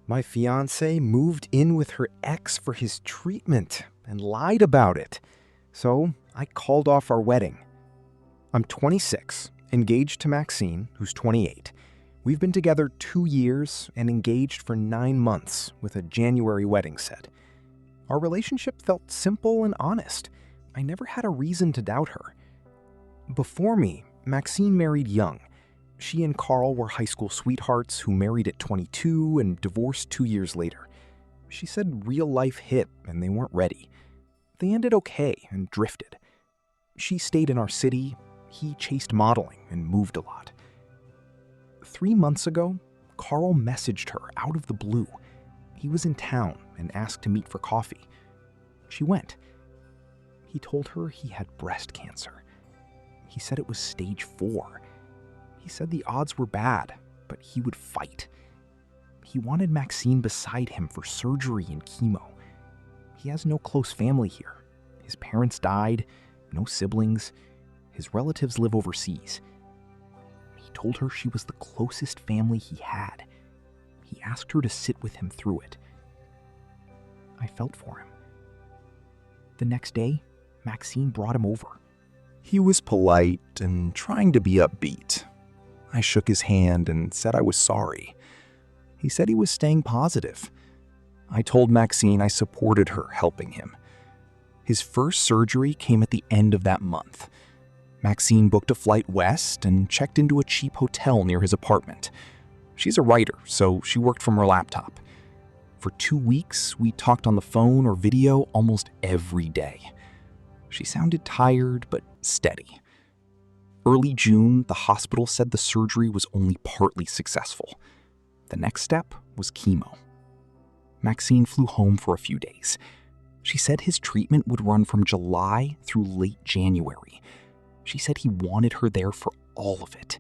My fiancée moved in with her ex for his treatment and lied about it. So I called off our wedding. I'm 26, engaged to Maxine, who's 28. We've been together 2 years and engaged for 9 months with a January wedding set. Our relationship felt simple and honest. I never had a reason to doubt her. Before me, Maxine married young. She and Carl were high school sweethearts who married at 22 and divorced 2 years later. She said real life hit and they weren't ready. They ended okay and drifted. She stayed in our city. He chased modeling and moved a lot. 3 months ago, Carl messaged her out of the blue. He was in town and asked to meet for coffee. She went. He told her he had breast cancer. He said it was stage 4. He said the odds were bad, but he would fight. He wanted Maxine beside him for surgery and chemo. He has no close family here. His parents died, no siblings. His relatives live overseas. He told her she was the closest family he had. He asked her to sit with him through it. I felt for him. The next day, Maxine brought him over. He was polite and trying to be upbeat. I shook his hand and said I was sorry. He said he was staying positive. I told Maxine I supported her helping him. His first surgery came at the end of that month. Maxine booked a flight west and checked into a cheap hotel near his apartment. She's a writer, so she worked from her laptop. For 2 weeks, we talked on the phone or video almost every day. She sounded tired but steady. Early June, the hospital said the surgery was only partly successful. The next step was chemo. Maxine flew home for a few days. She said his treatment would run from July through late January. She said he wanted her there for all of it.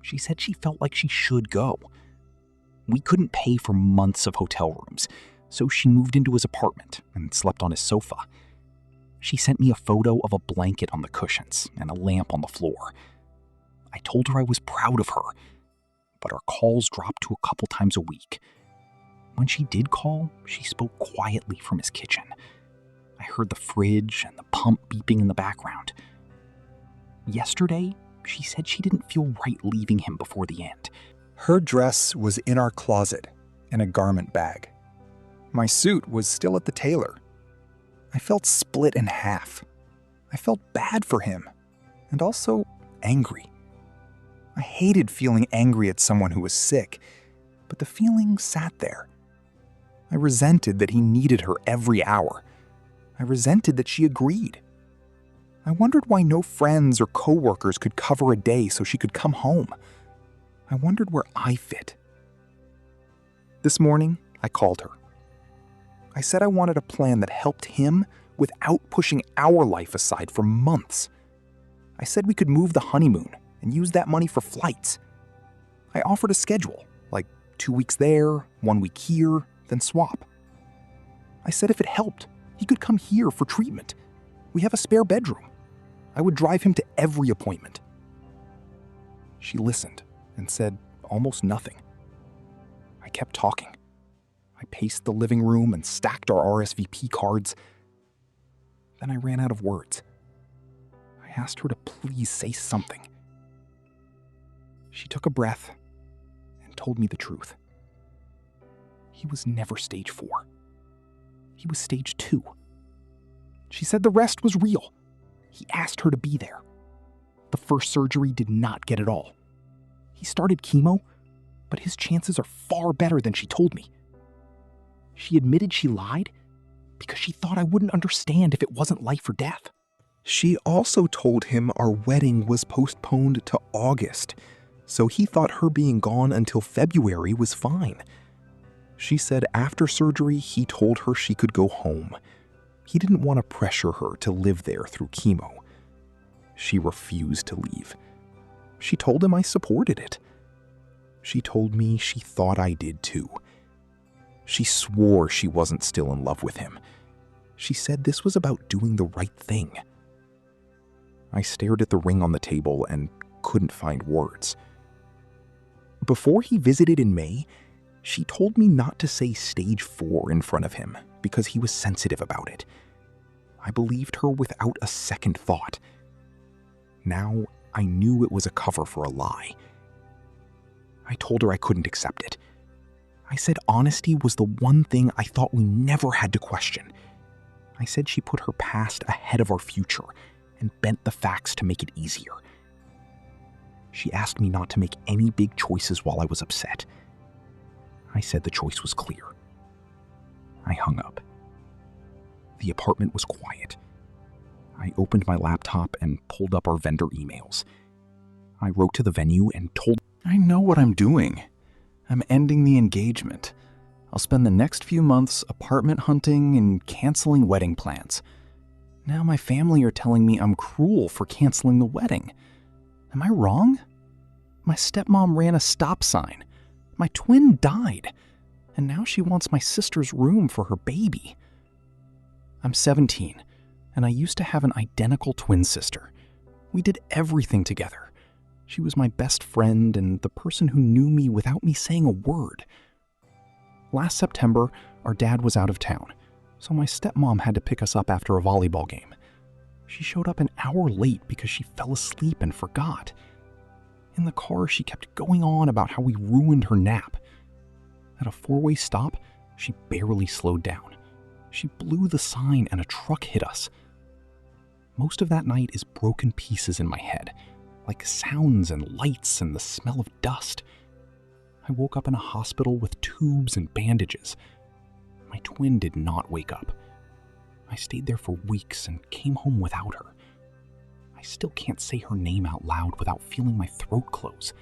She said she felt like she should go. We couldn't pay for months of hotel rooms, so she moved into his apartment and slept on his sofa. She sent me a photo of a blanket on the cushions and a lamp on the floor. I told her I was proud of her, but our calls dropped to a couple times a week. When she did call, she spoke quietly from his kitchen. I heard the fridge and the pump beeping in the background. Yesterday, she said she didn't feel right leaving him before the end. Her dress was in our closet in a garment bag. My suit was still at the tailor. I felt split in half. I felt bad for him, and also angry. I hated feeling angry at someone who was sick, but the feeling sat there. I resented that he needed her every hour. I resented that she agreed. I wondered why no friends or coworkers could cover a day so she could come home. I wondered where I fit. This morning, I called her. I said I wanted a plan that helped him without pushing our life aside for months. I said we could move the honeymoon and use that money for flights. I offered a schedule, like 2 weeks there, 1 week here, then swap. I said if it helped, he could come here for treatment. We have a spare bedroom. I would drive him to every appointment. She listened and said almost nothing. I kept talking. I paced the living room and stacked our RSVP cards. Then I ran out of words. I asked her to please say something. She took a breath and told me the truth. He was never stage 4. He was stage 2. She said the rest was real. He asked her to be there. The first surgery did not get it all. He started chemo, but his chances are far better than she told me. She admitted she lied because she thought I wouldn't understand if it wasn't life or death. She also told him our wedding was postponed to August, so he thought her being gone until February was fine. She said after surgery, he told her she could go home. He didn't want to pressure her to live there through chemo. She refused to leave. She told him I supported it. She told me she thought I did too. She swore she wasn't still in love with him. She said this was about doing the right thing. I stared at the ring on the table and couldn't find words. Before he visited in May, She told me not to say stage 4 in front of him because he was sensitive about it. I believed her without a second thought. Now I knew it was a cover for a lie. I told her I couldn't accept it. I said honesty was the one thing I thought we never had to question. I said she put her past ahead of our future and bent the facts to make it easier. She asked me not to make any big choices while I was upset. I said the choice was clear. I hung up. The apartment was quiet. I opened my laptop and pulled up our vendor emails. I wrote to the venue and told... I know what I'm doing. I'm ending the engagement. I'll spend the next few months apartment hunting and canceling wedding plans. Now my family are telling me I'm cruel for canceling the wedding. Am I wrong? My stepmom ran a stop sign. My twin died. And now she wants my sister's room for her baby. I'm 17, and I used to have an identical twin sister. We did everything together. She was my best friend and the person who knew me without me saying a word. Last September, our dad was out of town, so my stepmom had to pick us up after a volleyball game. She showed up an hour late because she fell asleep and forgot. In the car, she kept going on about how we ruined her nap. At a 4-way stop, she barely slowed down. She blew the sign and a truck hit us. Most of that night is broken pieces in my head, like sounds and lights and the smell of dust. I woke up in a hospital with tubes and bandages. My twin did not wake up. I stayed there for weeks and came home without her. I still can't say her name out loud without feeling my throat close.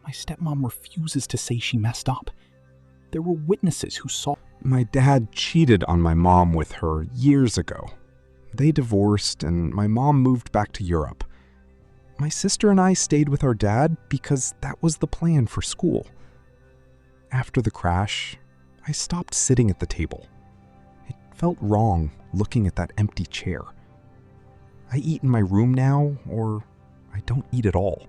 My stepmom refuses to say she messed up. There were witnesses who saw... My dad cheated on my mom with her years ago. They divorced and my mom moved back to Europe. My sister and I stayed with our dad because that was the plan for school. After the crash, I stopped sitting at the table. It felt wrong looking at that empty chair. I eat in my room now, or I don't eat at all.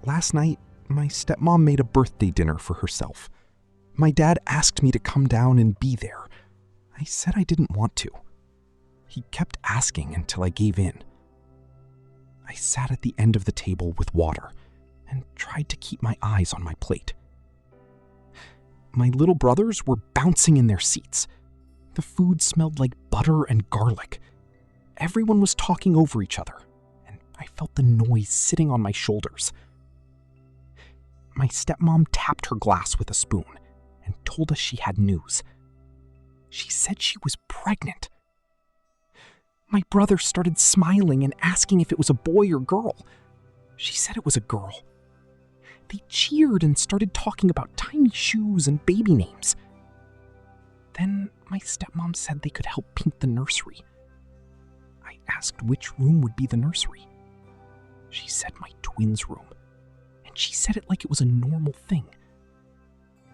Last night, my stepmom made a birthday dinner for herself. My dad asked me to come down and be there. I said I didn't want to. He kept asking until I gave in. I sat at the end of the table with water and tried to keep my eyes on my plate. My little brothers were bouncing in their seats. The food smelled like butter and garlic. Everyone was talking over each other, and I felt the noise sitting on my shoulders. My stepmom tapped her glass with a spoon and told us she had news. She said she was pregnant. My brother started smiling and asking if it was a boy or girl. She said it was a girl. They cheered and started talking about tiny shoes and baby names. Then my stepmom said they could help paint the nursery. I asked which room would be the nursery. She said my twin's room, and she said it like it was a normal thing.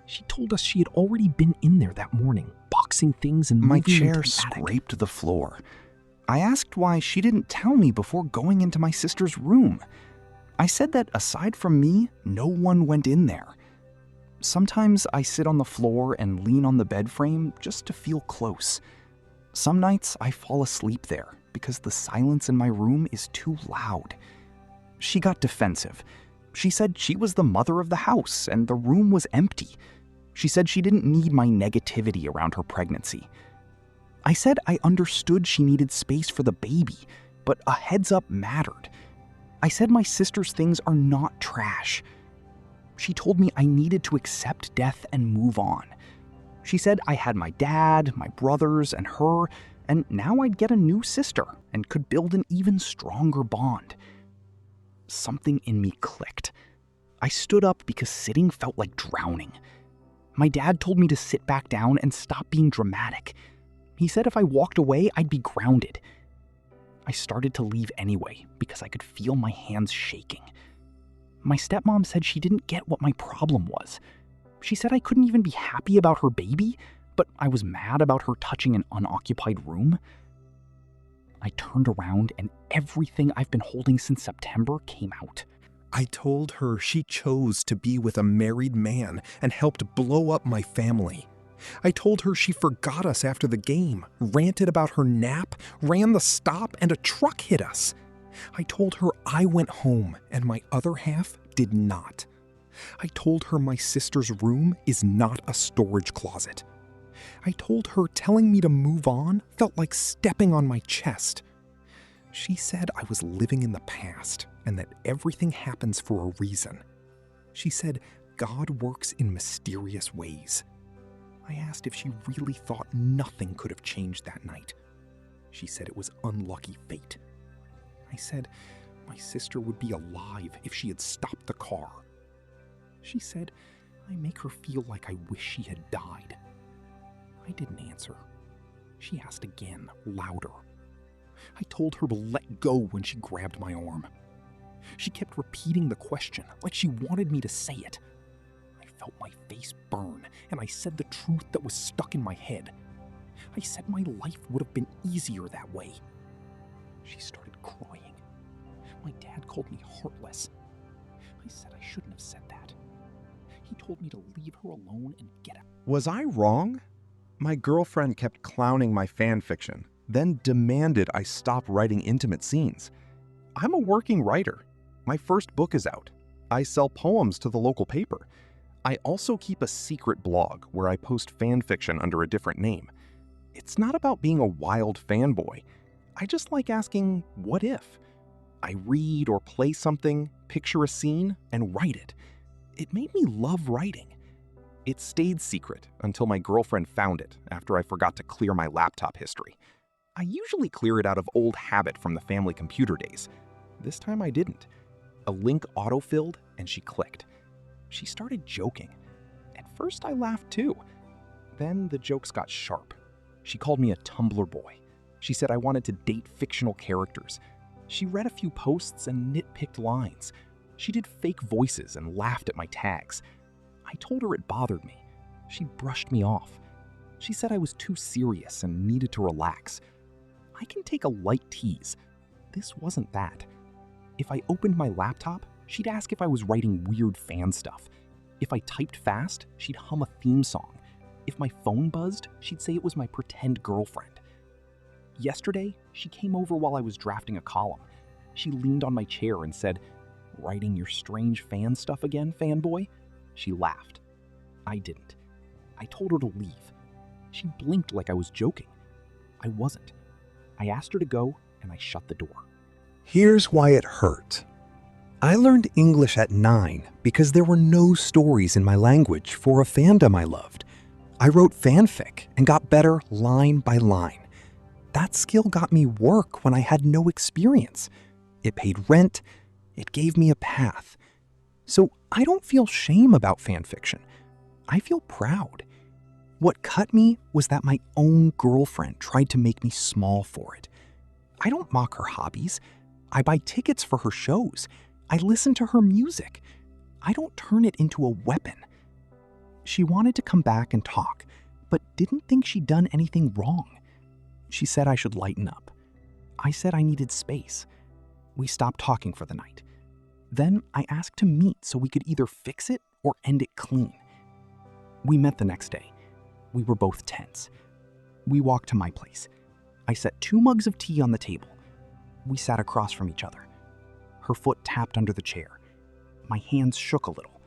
She told us she had already been in there that morning, boxing things and My moving chair into the attic. scraped the floor. I asked why she didn't tell me before going into my sister's room. I said that aside from me, no one went in there. Sometimes I sit on the floor and lean on the bed frame just to feel close. Some nights I fall asleep there because the silence in my room is too loud. She got defensive. She said she was the mother of the house and the room was empty. She said she didn't need my negativity around her pregnancy. I said I understood she needed space for the baby, but a heads up mattered. I said my sister's things are not trash. She told me I needed to accept death and move on. She said I had my dad, my brothers, and her, and now I'd get a new sister and could build an even stronger bond. Something in me clicked. I stood up because sitting felt like drowning. My dad told me to sit back down and stop being dramatic. He said if I walked away, I'd be grounded. I started to leave anyway because I could feel my hands shaking. My stepmom said she didn't get what my problem was. She said I couldn't even be happy about her baby, but I was mad about her touching an unoccupied room. I turned around and everything I've been holding since September came out. I told her she chose to be with a married man and helped blow up my family. I told her she forgot us after the game, ranted about her nap, ran the stop, and a truck hit us. I told her I went home and my other half did not. I told her my sister's room is not a storage closet. I told her telling me to move on felt like stepping on my chest. She said I was living in the past and that everything happens for a reason. She said God works in mysterious ways. I asked if she really thought nothing could have changed that night. She said it was unlucky fate. I said my sister would be alive if she had stopped the car. She said I make her feel like I wish she had died. I didn't answer. She asked again, louder. I told her to let go when she grabbed my arm. She kept repeating the question like she wanted me to say it. I felt my face burn, and I said the truth that was stuck in my head. I said my life would have been easier that way. She started crying. My dad called me heartless. I said I shouldn't have said that. He told me to leave her alone and get out. Was I wrong? My girlfriend kept clowning my fan fiction, then demanded I stop writing intimate scenes. I'm a working writer. My first book is out. I sell poems to the local paper. I also keep a secret blog where I post fan fiction under a different name. It's not about being a wild fanboy. I just like asking, what if? I read or play something, picture a scene, and write it. It made me love writing. It stayed secret until my girlfriend found it after I forgot to clear my laptop history. I usually clear it out of old habit from the family computer days. This time I didn't. A link autofilled and she clicked. She started joking. At first I laughed too. Then the jokes got sharp. She called me a Tumblr boy. She said I wanted to date fictional characters. She read a few posts and nitpicked lines. She did fake voices and laughed at my tags. I told her it bothered me. She brushed me off. She said I was too serious and needed to relax. I can take a light tease. This wasn't that. If I opened my laptop, she'd ask if I was writing weird fan stuff. If I typed fast, she'd hum a theme song. If my phone buzzed, she'd say it was my pretend girlfriend. Yesterday, she came over while I was drafting a column. She leaned on my chair and said, "Writing your strange fan stuff again, fanboy?" She laughed. I didn't. I told her to leave. She blinked like I was joking. I wasn't. I asked her to go, and I shut the door. Here's why it hurt. I learned English at 9 because there were no stories in my language for a fandom I loved. I wrote fanfic and got better line by line. That skill got me work when I had no experience. It paid rent. It gave me a path. So I don't feel shame about fanfiction. I feel proud. What cut me was that my own girlfriend tried to make me small for it. I don't mock her hobbies. I buy tickets for her shows. I listen to her music. I don't turn it into a weapon. She wanted to come back and talk, but didn't think she'd done anything wrong. She said I should lighten up. I said I needed space. We stopped talking for the night. Then I asked to meet so we could either fix it or end it clean. We met the next day. We were both tense. We walked to my place. I set 2 mugs of tea on the table. We sat across from each other. Her foot tapped under the chair. My hands shook a little.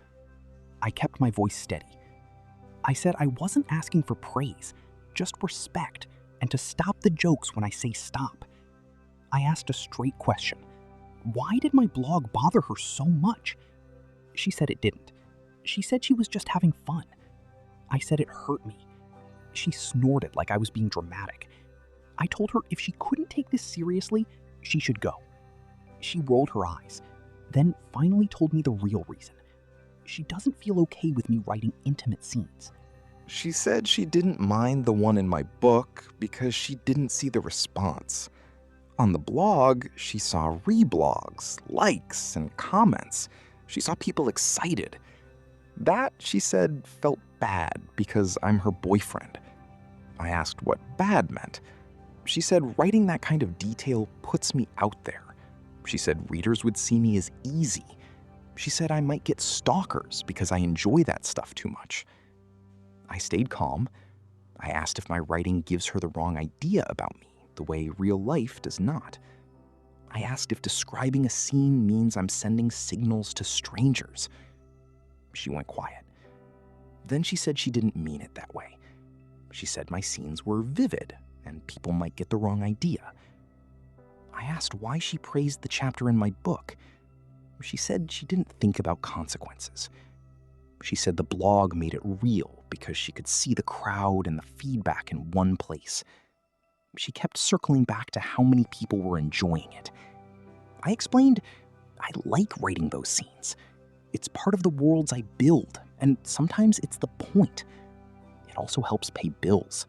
I kept my voice steady. I said I wasn't asking for praise, just respect, and to stop the jokes when I say stop. I asked a straight question. Why did my blog bother her so much? She said it didn't. She said she was just having fun. I said it hurt me. She snorted like I was being dramatic. I told her if she couldn't take this seriously, she should go. She rolled her eyes, then finally told me the real reason. She doesn't feel okay with me writing intimate scenes. She said she didn't mind the one in my book because she didn't see the response. On the blog, she saw reblogs, likes, and comments. She saw people excited. That, she said, felt bad because I'm her boyfriend. I asked what bad meant. She said writing that kind of detail puts me out there. She said readers would see me as easy. She said I might get stalkers because I enjoy that stuff too much. I stayed calm. I asked if my writing gives her the wrong idea about me, the way real life does not. I asked if describing a scene means I'm sending signals to strangers. She went quiet. Then she said she didn't mean it that way. She said my scenes were vivid and people might get the wrong idea. I asked why she praised the chapter in my book. She said she didn't think about consequences. She said the blog made it real because she could see the crowd and the feedback in one place. She kept circling back to how many people were enjoying it. I explained I like writing those scenes. It's part of the worlds I build, and sometimes it's the point. It also helps pay bills.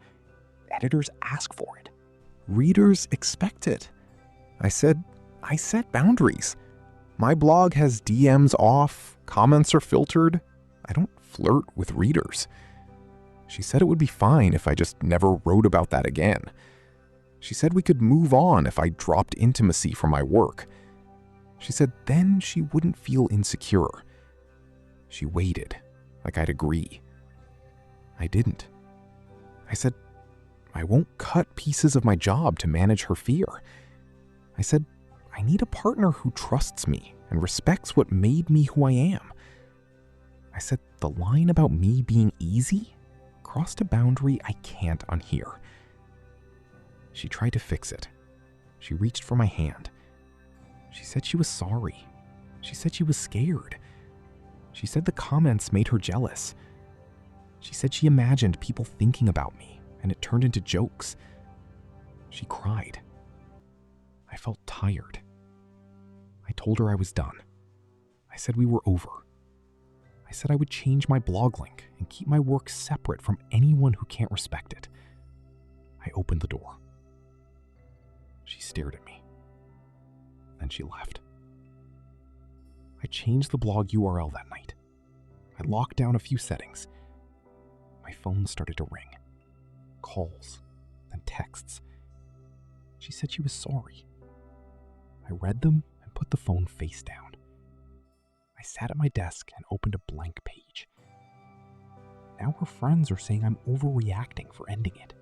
Editors ask for it. Readers expect it. I said, I set boundaries. My blog has DMs off, comments are filtered. I don't flirt with readers. She said it would be fine if I just never wrote about that again. She said we could move on if I dropped intimacy from my work. She said then she wouldn't feel insecure. She waited, like I'd agree. I didn't. I said, I won't cut pieces of my job to manage her fear. I said, I need a partner who trusts me and respects what made me who I am. I said the line about me being easy crossed a boundary I can't unhear. She tried to fix it. She reached for my hand. She said she was sorry. She said she was scared. She said the comments made her jealous. She said she imagined people thinking about me, and it turned into jokes. She cried. I felt tired. I told her I was done. I said we were over. I said I would change my blog link and keep my work separate from anyone who can't respect it. I opened the door. She stared at me. Then she left. I changed the blog URL that night. I locked down a few settings. My phone started to ring. Calls, then texts. She said she was sorry. I read them and put the phone face down. I sat at my desk and opened a blank page. Now her friends are saying I'm overreacting for ending it.